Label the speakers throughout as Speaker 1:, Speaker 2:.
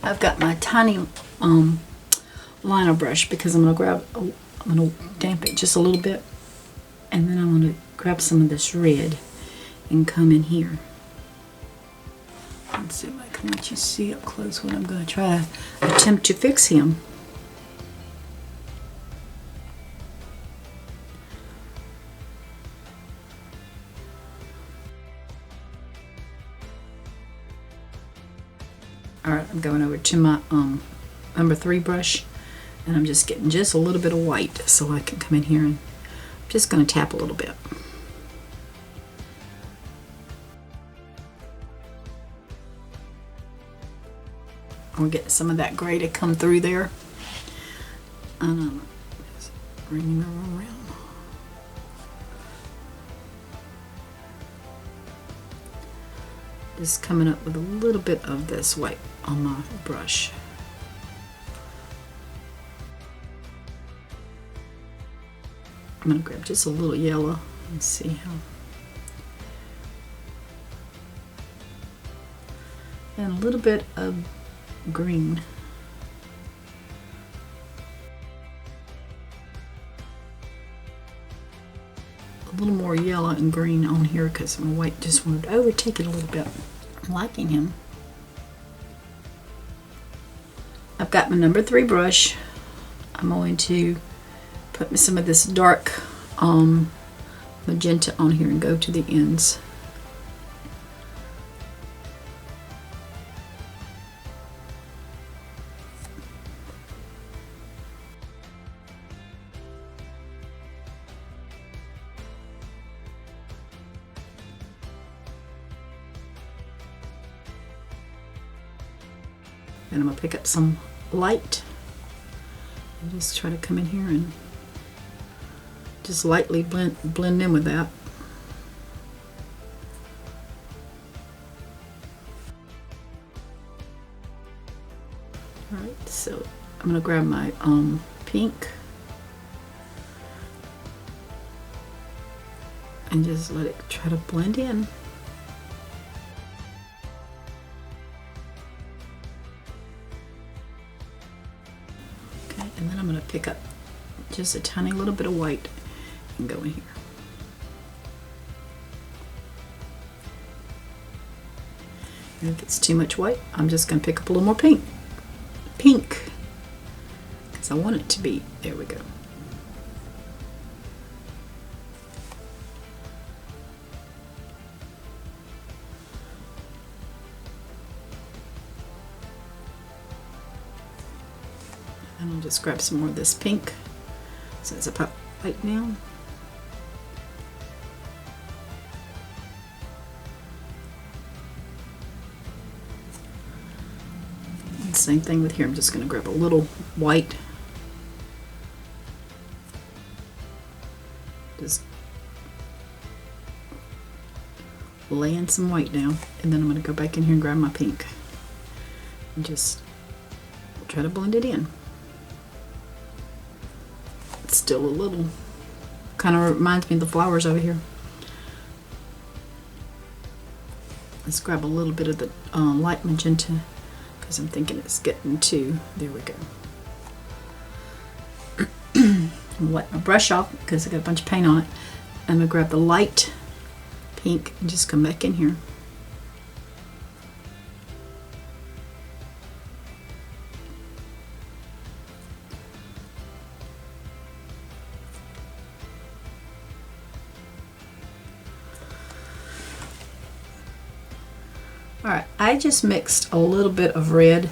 Speaker 1: I've got my tiny liner brush because I'm going to damp it just a little bit, and then I'm going to grab some of this red and come in here. Let's see if I can let you see up close what I'm going to try to attempt to fix him. Alright, I'm going over to my number 3 brush, and I'm just getting just a little bit of white so I can come in here, and I'm just going to tap a little bit. We'll get some of that gray to come through there. And just bring her around. Just coming up with a little bit of this white on my brush. I'm going to grab just a little yellow and see how. And a little bit of green. A little more yellow and green on here because my white just wanted to overtake it a little bit. I'm liking him. I've got my number 3 brush. I'm going to put some of this dark magenta on here and go to the ends. And I'm going to pick up some light and just try to come in here and just lightly blend in with that. Alright, so I'm going to grab my pink and just let it try to blend in. And then I'm going to pick up just a tiny little bit of white and go in here. And if it's too much white, I'm just going to pick up a little more pink. Because I want it to be, there we go. And I'll just grab some more of this pink since I put white now. And same thing with here. I'm just going to grab a little white. Just laying some white down, and then I'm going to go back in here and grab my pink and just try to blend it in. Still a little, kind of reminds me of the flowers over here. Let's grab a little bit of the light magenta because I'm thinking it's getting too, there we go. I'm wet my brush off because I got a bunch of paint on it. I'm going to grab the light pink and just come back in here. Alright, I just mixed a little bit of red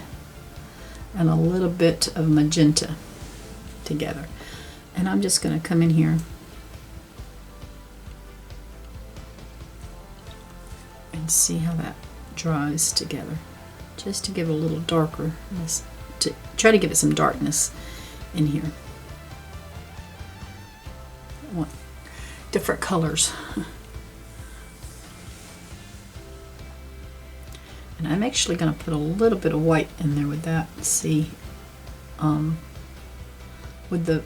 Speaker 1: and a little bit of magenta together. And I'm just going to come in here and see how that dries together. Just to give it a little darkerness, to try to give it some darkness in here. I want different colors. And I'm actually going to put a little bit of white in there with that. See, with the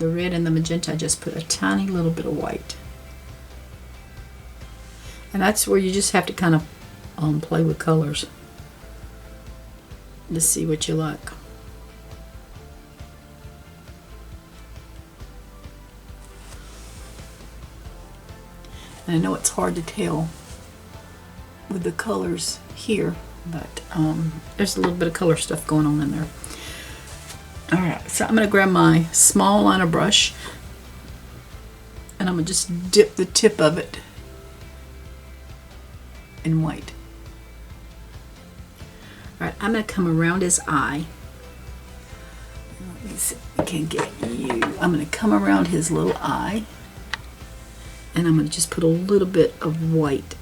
Speaker 1: red and the magenta, I just put a tiny little bit of white. And that's where you just have to kind of play with colors. to see what you like. And I know it's hard to tell with the colors here, but there's a little bit of color stuff going on in there. Alright, so I'm going to grab my small liner brush and I'm going to just dip the tip of it in white. Alright, I'm going to come around his eye. Let me see if I can get you. I'm going to come around his little eye and I'm going to just put a little bit of white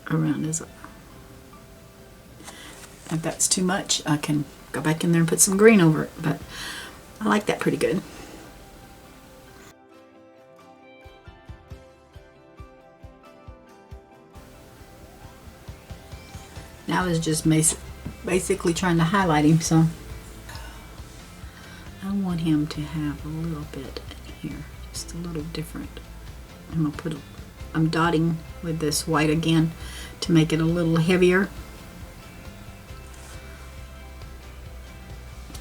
Speaker 1: around his eye. If that's too much, I can go back in there and put some green over it, but I like that pretty good. Now I was just basically trying to highlight him, so I want him to have a little bit in here, just a little different. I'm dotting with this white again to make it a little heavier.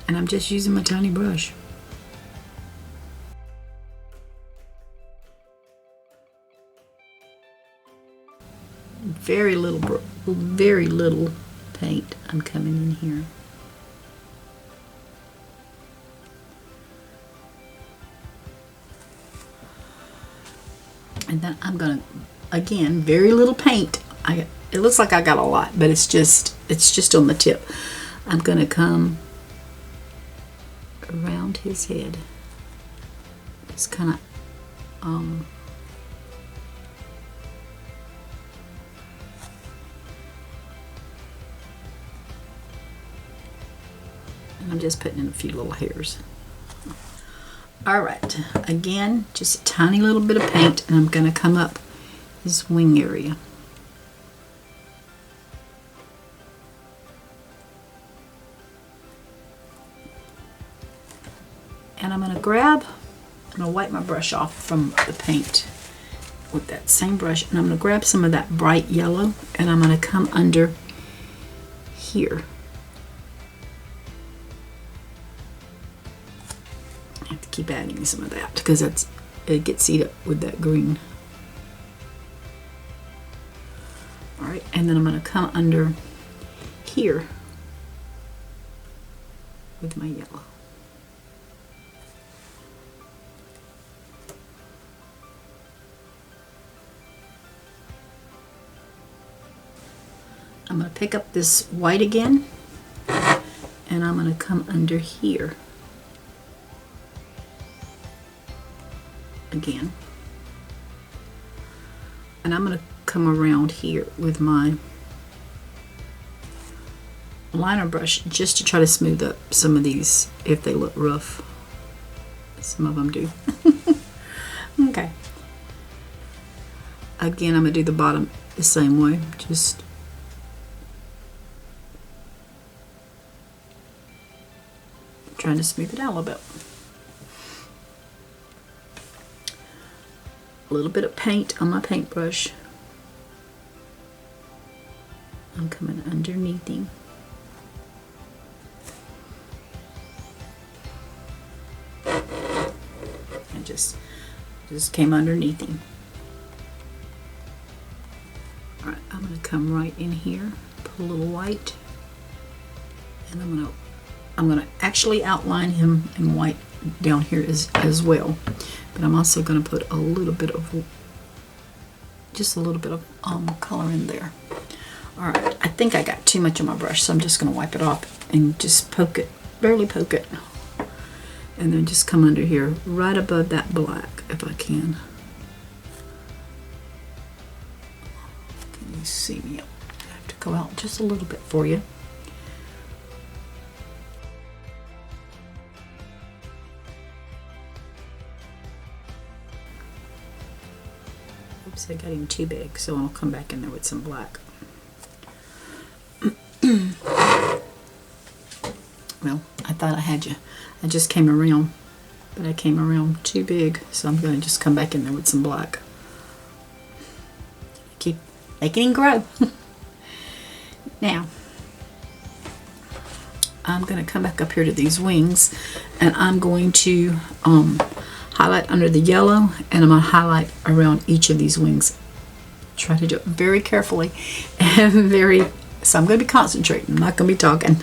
Speaker 1: And I'm just using my tiny brush. Very little paint I'm coming in here. And then I'm gonna, again, very little paint. It looks like I got a lot, but it's just on the tip. I'm gonna come around his head, just kind of and I'm just putting in a few little hairs. Alright, again, just a tiny little bit of paint, and I'm going to come up his wing area. And I'm going to wipe my brush off from the paint with that same brush, and I'm going to grab some of that bright yellow, and I'm going to come under here. I have to keep adding some of that because it gets eaten up with that green. Alright, and then I'm going to come under here with my yellow. I'm going to pick up this white again, and I'm going to come under here again. And I'm going to come around here with my liner brush just to try to smooth up some of these if they look rough. Some of them do. Okay. Again, I'm going to do the bottom the same way. Just trying to smooth it out a little bit. A little bit of paint on my paintbrush. I'm coming underneath him. And just came underneath him. Alright, I'm going to come right in here, put a little white, and I'm going to actually outline him in white down here as well. But I'm also going to put a little bit of, just a little bit of color in there. Alright, I think I got too much on my brush, so I'm just going to wipe it off and just poke it, barely poke it. And then just come under here, right above that black, if I can. Can you see me? I have to go out just a little bit for you. Oops, I got him too big, so I'll come back in there with some black. Well, I thought I had you. I just came around, but I came around too big, so I'm going to just come back in there with some black. Keep making him grow. Now, I'm going to come back up here to these wings, and I'm going to highlight under the yellow, and I'm going to highlight around each of these wings. Try to do it very carefully and so I'm going to be concentrating. I'm not going to be talking.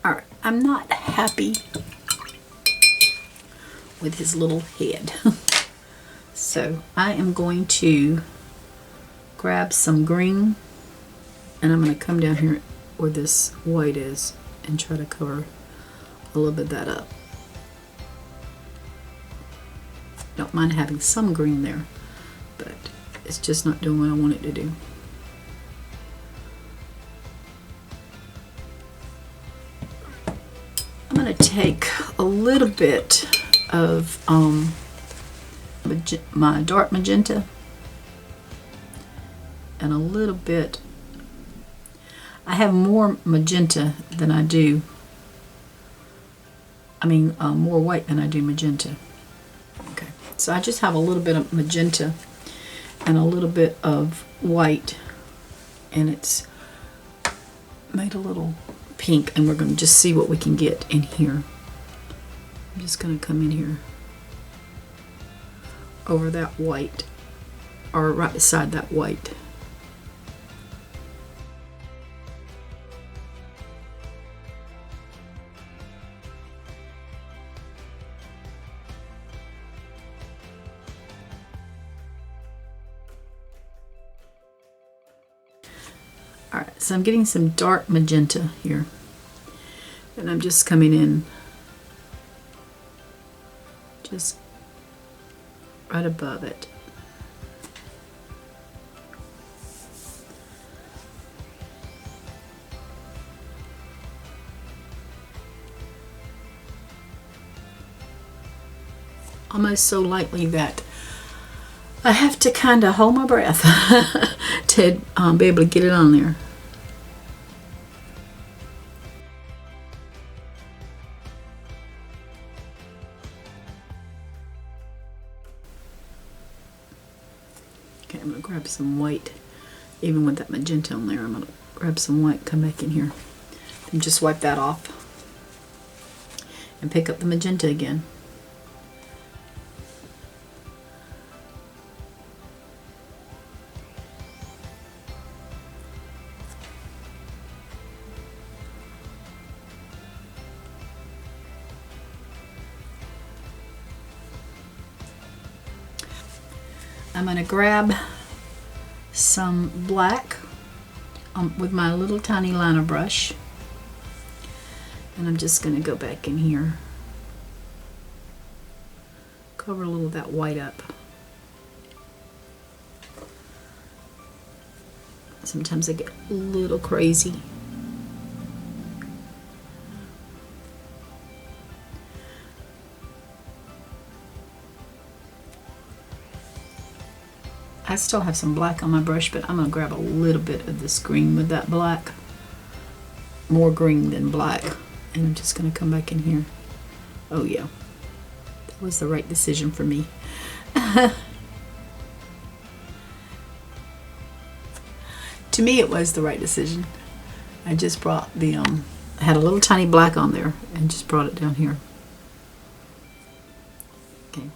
Speaker 1: Alright, I'm not happy with his little head. So I am going to grab some green, and I'm going to come down here where this white is and try to cover a little bit of that up. Don't mind having some green there, but it's just not doing what I want it to do. I'm going to take a little bit of my dark magenta and a little bit. I have more magenta than I do, more white than I do magenta. Okay, so I just have a little bit of magenta and a little bit of white, and it's made a little pink, and we're going to just see what we can get in here. I'm just going to come in here over that white, or right beside that white. Alright, so I'm getting some dark magenta here, and I'm just coming in just right above it. Almost so lightly that I have to kind of hold my breath to be able to get it on there. Okay, I'm going to grab some white. Even with that magenta on there, I'm going to grab some white, come back in here, and just wipe that off and pick up the magenta again. I'm going to grab some black with my little tiny liner brush, and I'm just going to go back in here, cover a little of that white up. Sometimes I get a little crazy. I still have some black on my brush, but I'm going to grab a little bit of this green with that black. More green than black. And I'm just going to come back in here. Oh yeah. That was the right decision for me. To me, it was the right decision. I just brought the, I had a little tiny black on there and just brought it down here. Okay.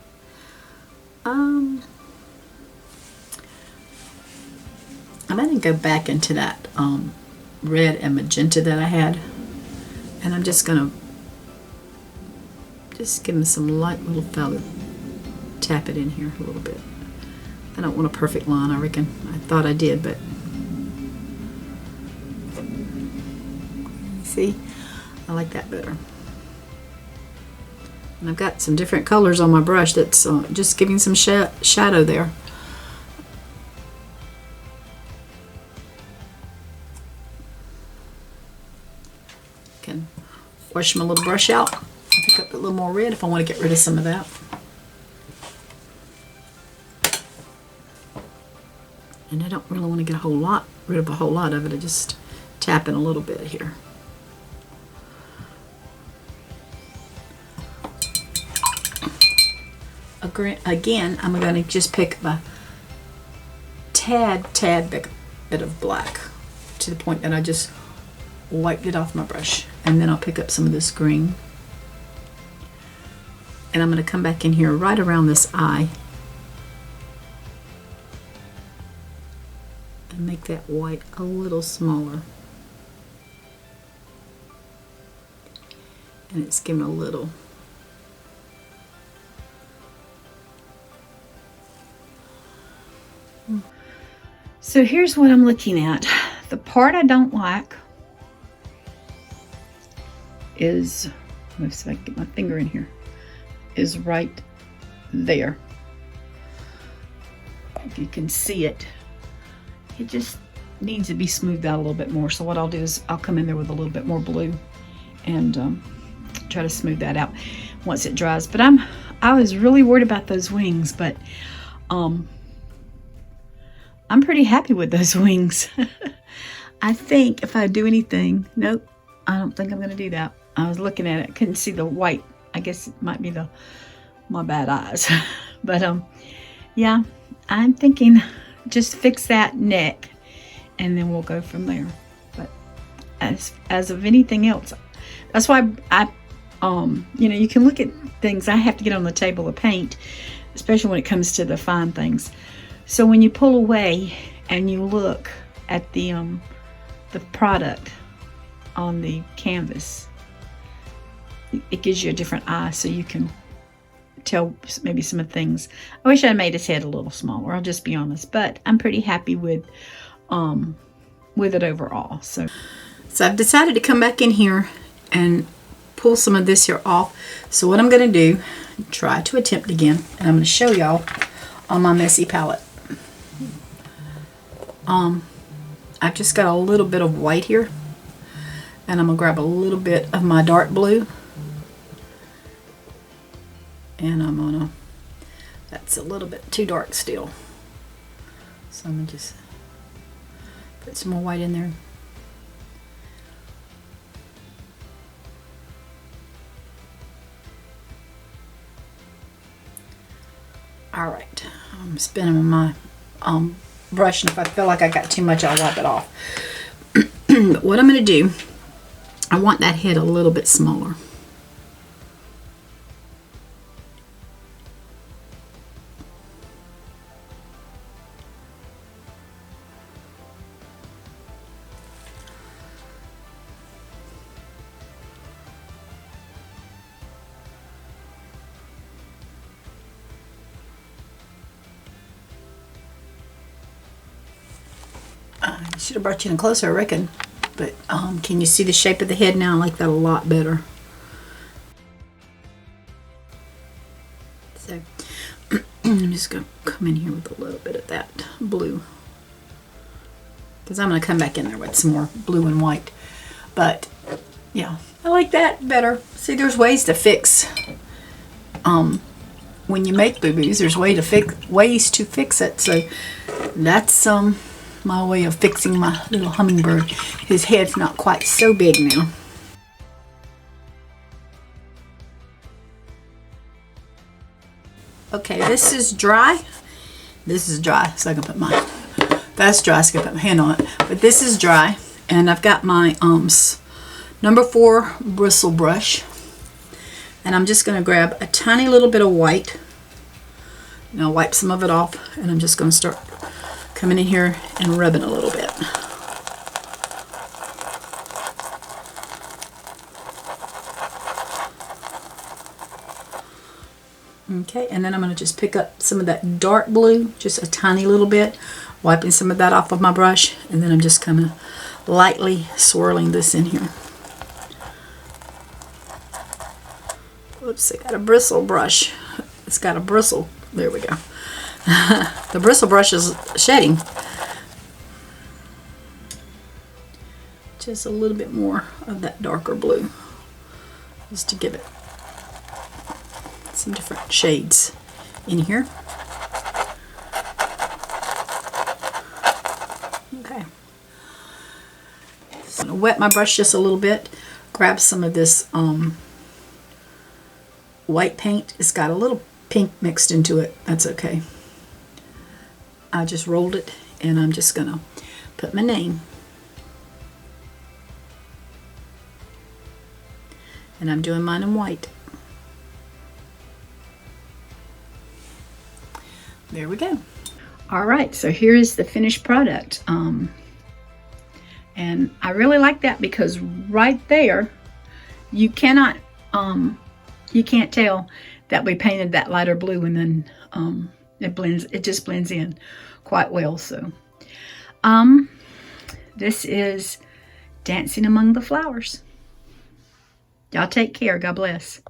Speaker 1: I'm going to go back into that red and magenta that I had. And I'm just going to just give him some light little feather. Tap it in here a little bit. I don't want a perfect line, I reckon. I thought I did, but see, I like that better. And I've got some different colors on my brush that's just giving some shadow there. Can wash my little brush out. Pick up a little more red if I want to get rid of some of that. And I don't really want to get rid of a whole lot of it. I just tap in a little bit here. Again, I'm going to just pick a tad bit of black to the point that I just wiped it off my brush. And then I'll pick up some of this green. And I'm going to come back in here right around this eye and make that white a little smaller. And it's giving a little. So here's what I'm looking at. The part I don't like is, let's see if I can get my finger in here, is right there. If you can see it, it just needs to be smoothed out a little bit more. So what I'll do is I'll come in there with a little bit more blue and try to smooth that out once it dries. But I was really worried about those wings, but I'm pretty happy with those wings. I think if I do anything, nope, I don't think I'm going to do that. I was looking at it, couldn't see the white. I guess it might be my bad eyes. But yeah, I'm thinking just fix that neck and then we'll go from there. But as of anything else, that's why I you know, you can look at things. I have to get on the table of paint, especially when it comes to the fine things. So when you pull away and you look at the product on the canvas, it gives you a different eye, so you can tell maybe some of the things. I wish I made his head a little smaller, I'll just be honest, but I'm pretty happy with it overall. So I've decided to come back in here and pull some of this here off. So what I'm going to do, try to attempt again, and I'm going to show y'all on my messy palette. I've just got a little bit of white here, and I'm going to grab a little bit of my dark blue, and I'm going to, that's a little bit too dark still, so I'm going to just put some more white in there. Alright, I'm spinning my brush, and if I feel like I got too much, I'll wipe it off. But what I'm going to do, I want that head a little bit smaller. I should have brought you in closer, I reckon. But can you see the shape of the head now? I like that a lot better. So I'm just going to come in here with a little bit of that blue, because I'm going to come back in there with some more blue and white. But yeah, I like that better. See, there's ways to fix when you make boo-boos, there's ways to fix it. So that's my way of fixing my little hummingbird. His head's not quite so big now. Okay, this is dry. This is dry, so I can put my, that's dry, so I can put my hand on it. But this is dry, and I've got my number 4 bristle brush. And I'm just going to grab a tiny little bit of white. And I'll wipe some of it off, and I'm just going to start coming in here and rubbing a little bit. Okay, and then I'm going to just pick up some of that dark blue, just a tiny little bit, wiping some of that off of my brush, and then I'm just kind of lightly swirling this in here. Oops, I got a bristle brush. It's got a bristle. There we go. The bristle brush is shedding. Just a little bit more of that darker blue, just to give it some different shades in here. Okay. So I'm going to wet my brush just a little bit. Grab some of this white paint. It's got a little pink mixed into it. That's okay. I just rolled it, and I'm just going to put my name. And I'm doing mine in white. There we go. All right, so here is the finished product. And I really like that because right there, you can't tell that we painted that lighter blue, and then it just blends in quite well. So this is Dancing Among the Flowers. Y'all take care. God bless.